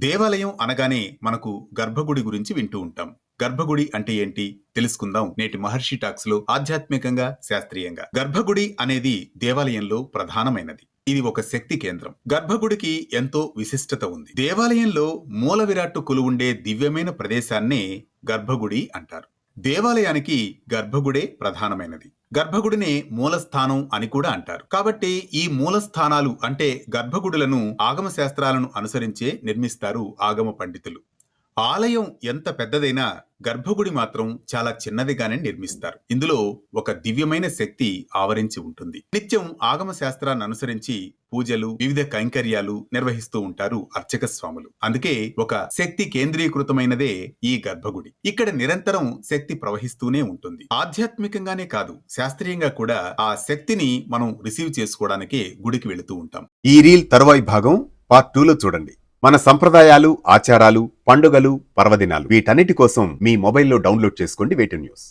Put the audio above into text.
దేవాలయం అనగానే మనకు గర్భగుడి గురించి వింటూ ఉంటాం. గర్భగుడి అంటే ఏంటి తెలుసుకుందాం నేటి మహర్షి టాక్స్ లో. ఆధ్యాత్మికంగా, శాస్త్రీయంగా గర్భగుడి అనేది దేవాలయంలో ప్రధానమైనది. ఇది ఒక శక్తి కేంద్రం. గర్భగుడికి ఎంతో విశిష్టత ఉంది. దేవాలయంలో మూల విరాట్టు కొలువుండే దివ్యమైన ప్రదేశాన్నే గర్భగుడి అంటారు. దేవాలయానికి గర్భగుడే ప్రధానమైనది. గర్భగుడినే మూలస్థానం అని కూడా అంటారు. కాబట్టి ఈ మూలస్థానాలు అంటే గర్భగుడులను ఆగమ శాస్త్రాలను అనుసరించే నిర్మిస్తారు ఆగమ పండితులు. ఆలయం ఎంత పెద్దదైనా గర్భగుడి మాత్రం చాలా చిన్నదిగానే నిర్మిస్తారు. ఇందులో ఒక దివ్యమైన శక్తి ఆవరించి ఉంటుంది. నిత్యం ఆగమ శాస్త్రాన్ని అనుసరించి పూజలు, వివిధ కైంకర్యాలు నిర్వహిస్తూ ఉంటారు అర్చక స్వాములు. అందుకే ఒక శక్తి కేంద్రీకృతమైనదే ఈ గర్భగుడి. ఇక్కడ నిరంతరం శక్తి ప్రవహిస్తూనే ఉంటుంది. ఆధ్యాత్మికంగానే కాదు, శాస్త్రీయంగా కూడా ఆ శక్తిని మనం రిసీవ్ చేసుకోవడానికే గుడికి వెళుతూ ఉంటాం. ఈ రీల్ తరువాయి భాగం పార్ట్ 2లో చూడండి. మన సంప్రదాయాలు, ఆచారాలు, పండుగలు, పర్వదినాలు వీటన్నిటి కోసం మీ మొబైల్లో డౌన్లోడ్ చేసుకోండి వేటు న్యూస్.